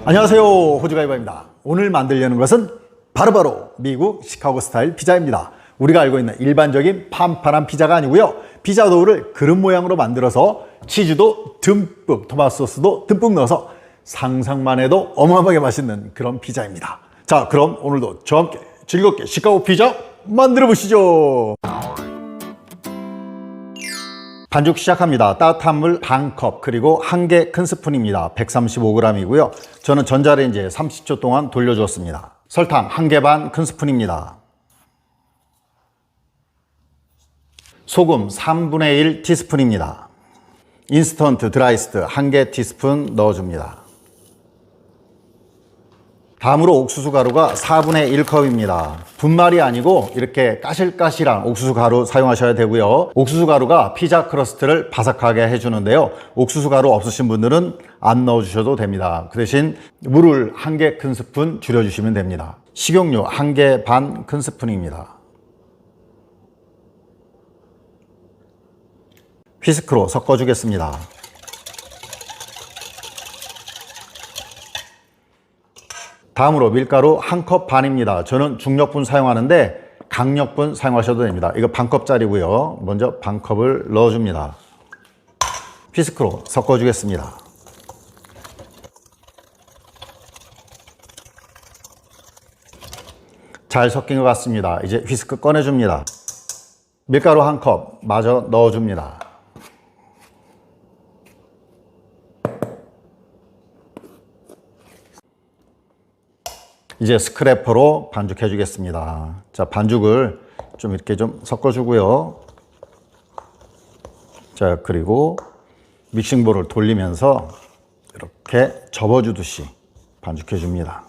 안녕하세요, 호주가이버입니다. 오늘 만들려는 것은 바로바로 미국 시카고 스타일 피자입니다. 우리가 알고 있는 일반적인 판판한 피자가 아니고요, 피자 도우를 그릇 모양으로 만들어서 치즈도 듬뿍, 토마토 소스도 듬뿍 넣어서 상상만 해도 어마어마하게 맛있는 그런 피자입니다. 자, 그럼 오늘도 저와 함께 즐겁게 시카고 피자 만들어 보시죠. 반죽 시작합니다. 따뜻한 물 반컵, 그리고 1개 큰 스푼입니다. 135g이고요. 저는 전자레인지에 30초 동안 돌려주었습니다. 설탕 1개 반 큰 스푼입니다. 소금 3분의 1 티스푼입니다. 인스턴트 드라이스트 1개 티스푼 넣어줍니다. 다음으로 옥수수 가루가 4분의 1컵입니다. 분말이 아니고 이렇게 까실까실한 옥수수 가루 사용하셔야 되고요. 옥수수 가루가 피자 크러스트를 바삭하게 해주는데요. 옥수수 가루 없으신 분들은 안 넣어주셔도 됩니다. 그 대신 물을 1개 큰 스푼 줄여주시면 됩니다. 식용유 1개 반 큰 스푼입니다. 휘스크로 섞어주겠습니다. 다음으로 밀가루 1컵 반입니다. 저는 중력분 사용하는데 강력분 사용하셔도 됩니다. 이거 반컵짜리고요. 먼저 반컵을 넣어줍니다. 휘스크로 섞어주겠습니다. 잘 섞인 것 같습니다. 이제 휘스크 꺼내줍니다. 밀가루 1컵 마저 넣어줍니다. 이제 스크래퍼로 반죽해 주겠습니다. 자, 반죽을 좀 이렇게 좀 섞어 주고요. 자, 그리고 믹싱볼을 돌리면서 이렇게 접어 주듯이 반죽해 줍니다.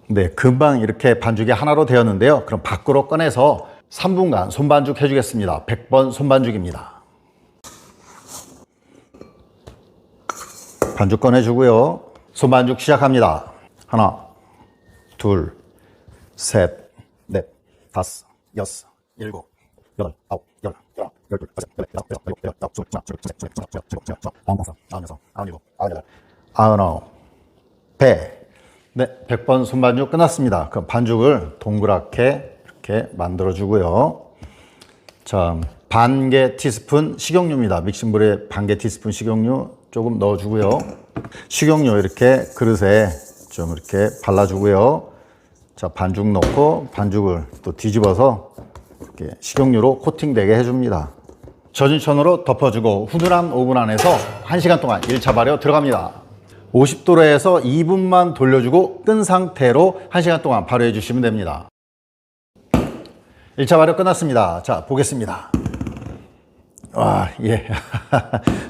네, 금방 이렇게 반죽이 하나로 되었는데요. 그럼 밖으로 꺼내서 3분간 손반죽 해 주겠습니다. 100번 손반죽입니다. 반죽 꺼내주고요. 손반죽 시작합니다. 하나, 둘, 셋, 넷, 다섯, 여섯, 일곱, 여덟, 아홉, 열, 열하나, 열둘, 열셋, 열넷, 열다섯, 열여섯, 열아홉, 스물, 스물하나, 스물둘, 스물셋, 스물넷, 스물다섯, 아흔다섯, 아흔여섯, 아흔일곱, 아흔여덟, 아흔아홉, 100. 네, 100번 손반죽 끝났습니다. 그럼 반죽을 동그랗게 이렇게 만들어주고요. 자, 반개 티스푼 식용유입니다. 믹싱볼에 반개 티스푼 식용유 조금 넣어주고요. 식용유 이렇게 그릇에 좀 이렇게 발라주고요. 자, 반죽 넣고 반죽을 또 뒤집어서 이렇게 식용유로 코팅되게 해줍니다. 젖은 천으로 덮어주고 훈훈한 오븐 안에서 1시간 동안 1차 발효 들어갑니다. 50도로 해서 2분만 돌려주고 끈 상태로 1시간 동안 발효해 주시면 됩니다. 1차 발효 끝났습니다. 자, 보겠습니다. 와, 예.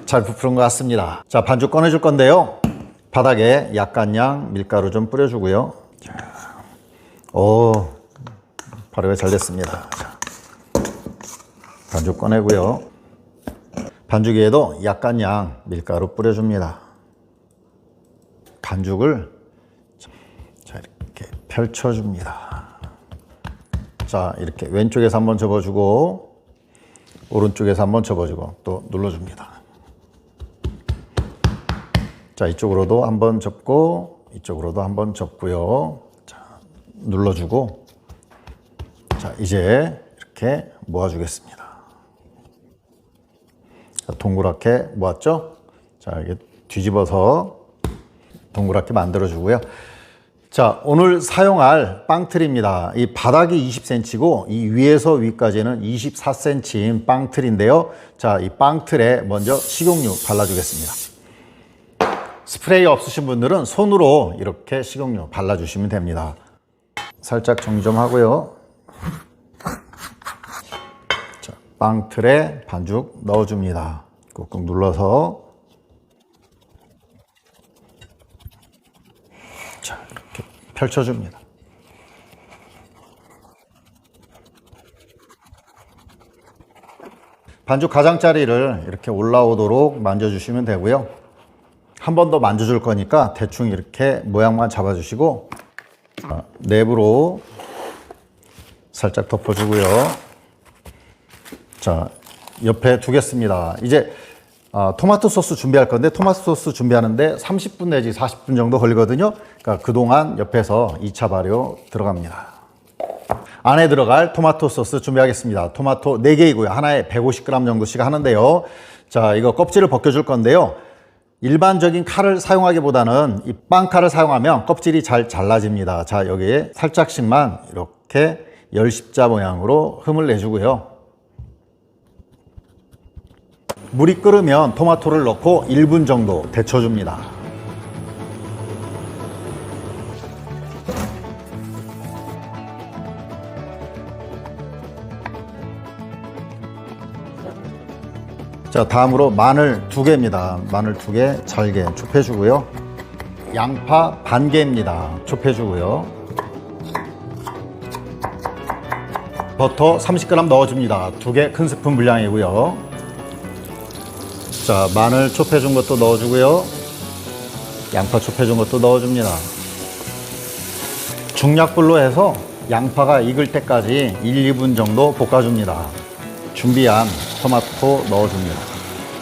잘 부풀은 것 같습니다. 자, 반죽 꺼내줄 건데요. 바닥에 약간 양 밀가루 좀 뿌려주고요. 자, 오, 발효가 잘 됐습니다. 자, 반죽 꺼내고요. 반죽 위에도 약간 양 밀가루 뿌려줍니다. 반죽을 자, 이렇게 펼쳐줍니다. 자, 이렇게 왼쪽에서 한번 접어주고 오른쪽에서 한번 접어주고 또 눌러줍니다. 자, 이쪽으로도 한번 접고 이쪽으로도 한번 접고요. 자, 눌러주고 자, 이제 이렇게 모아주겠습니다. 자, 동그랗게 모았죠? 자, 이게 뒤집어서 동그랗게 만들어주고요. 자, 오늘 사용할 빵틀입니다. 이 바닥이 20cm고 이 위에서 위까지는 24cm인 빵틀인데요. 자, 이 빵틀에 먼저 식용유 발라주겠습니다. 스프레이 없으신 분들은 손으로 이렇게 식용유 발라주시면 됩니다. 살짝 정리 좀 하고요. 자, 빵틀에 반죽 넣어줍니다. 꾹꾹 눌러서 자, 이렇게 펼쳐줍니다. 반죽 가장자리를 이렇게 올라오도록 만져주시면 되고요. 한 번 더 만져줄 거니까 대충 이렇게 모양만 잡아주시고 내부로 살짝 덮어주고요. 자, 옆에 두겠습니다. 이제 토마토 소스 준비할 건데 토마토 소스 준비하는데 30분 내지 40분 정도 걸리거든요. 그러니까 그동안 옆에서 2차 발효 들어갑니다. 안에 들어갈 토마토 소스 준비하겠습니다. 토마토 4개이고요. 하나에 150g 정도씩 하는데요. 자, 이거 껍질을 벗겨줄 건데요. 일반적인 칼을 사용하기보다는 이 빵칼을 사용하면 껍질이 잘 잘라집니다. 자, 여기에 살짝씩만 이렇게 열십자 모양으로 흠을 내주고요. 물이 끓으면 토마토를 넣고 1분 정도 데쳐줍니다. 자, 다음으로 마늘 2개입니다. 마늘 2개 잘게 좁혀주고요. 양파 반 개입니다. 좁혀주고요. 버터 30g 넣어줍니다. 2개 큰 스푼 분량이고요. 자, 마늘 좁혀준 것도 넣어주고요. 양파 좁혀준 것도 넣어줍니다. 중약불로 해서 양파가 익을 때까지 1, 2분 정도 볶아줍니다. 준비한 토마토 넣어줍니다.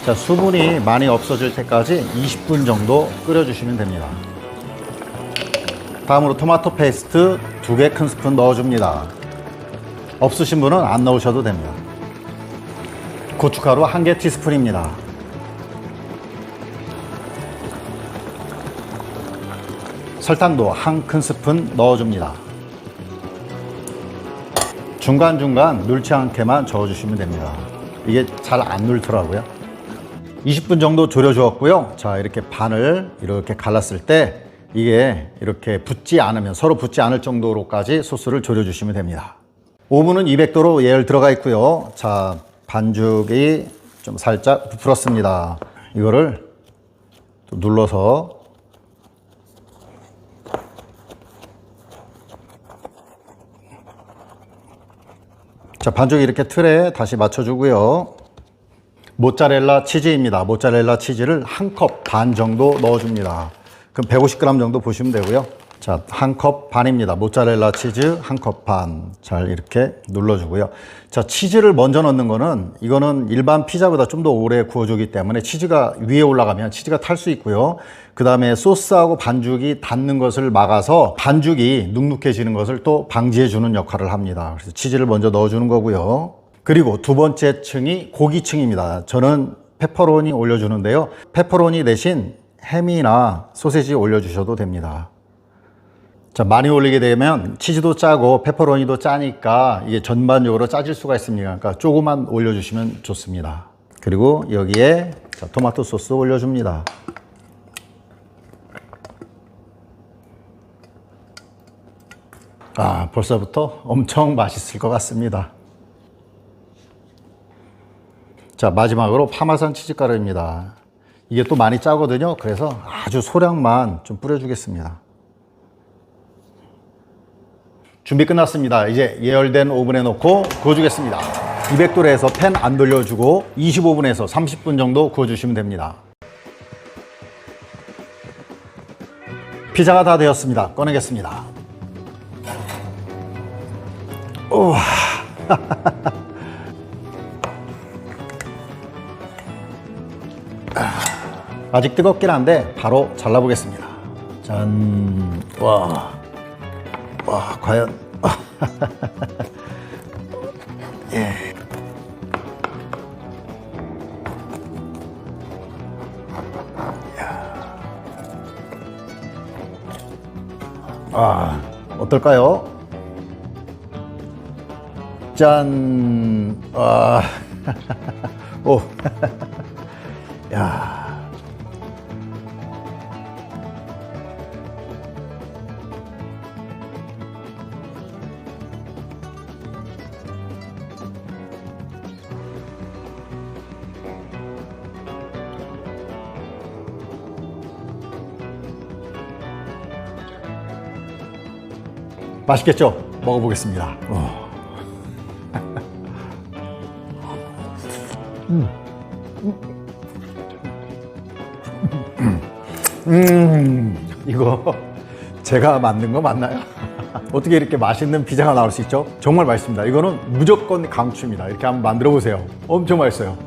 자, 수분이 많이 없어질 때까지 20분 정도 끓여주시면 됩니다. 다음으로 토마토 페이스트 2개 큰 스푼 넣어줍니다. 없으신 분은 안 넣으셔도 됩니다. 고춧가루 1개 티스푼입니다. 설탕도 1 큰 스푼 넣어줍니다. 중간중간 눌지 않게만 저어주시면 됩니다. 이게 잘 안 눌더라고요. 20분 정도 졸여 주었고요. 자, 이렇게 반을 이렇게 갈랐을 때 이게 이렇게 붙지 않으면, 서로 붙지 않을 정도로까지 소스를 졸여 주시면 됩니다. 오븐은 200도로 예열 들어가 있고요. 자, 반죽이 좀 살짝 부풀었습니다. 이거를 또 눌러서 자, 반죽 이렇게 틀에 다시 맞춰주고요. 모짜렐라 치즈입니다. 모짜렐라 치즈를 1컵 반 정도 넣어줍니다. 그럼 150g 정도 보시면 되고요. 자, 1컵 반입니다. 모짜렐라 치즈 1컵 반. 잘 이렇게 눌러주고요. 자, 치즈를 먼저 넣는 거는, 이거는 일반 피자보다 좀 더 오래 구워주기 때문에 치즈가 위에 올라가면 치즈가 탈 수 있고요. 그 다음에 소스하고 반죽이 닿는 것을 막아서 반죽이 눅눅해지는 것을 또 방지해주는 역할을 합니다. 그래서 치즈를 먼저 넣어주는 거고요. 그리고 두 번째 층이 고기층입니다. 저는 페퍼로니 올려주는데요. 페퍼로니 대신 햄이나 소세지 올려주셔도 됩니다. 자, 많이 올리게 되면 치즈도 짜고 페퍼로니도 짜니까 이게 전반적으로 짜질 수가 있습니다. 그러니까 조금만 올려주시면 좋습니다. 그리고 여기에 자, 토마토 소스 올려줍니다. 아, 벌써부터 엄청 맛있을 것 같습니다. 자, 마지막으로 파마산 치즈가루입니다. 이게 또 많이 짜거든요. 그래서 아주 소량만 좀 뿌려주겠습니다. 준비 끝났습니다. 이제 예열된 오븐에 넣고 구워주겠습니다. 200도로 해서 팬 안 돌려주고 25분에서 30분 정도 구워주시면 됩니다. 피자가 다 되었습니다. 꺼내겠습니다. 우와. 아직 뜨겁긴 한데 바로 잘라보겠습니다. 짠. 와. 와, 과연. 예. 아, 어떨까요? 짠. 아. 오. 야. 맛있겠죠? 먹어보겠습니다. 이거 제가 만든 거 맞나요? 어떻게 이렇게 맛있는 피자가 나올 수 있죠? 정말 맛있습니다. 이거는 무조건 강추입니다. 이렇게 한번 만들어 보세요. 엄청 맛있어요.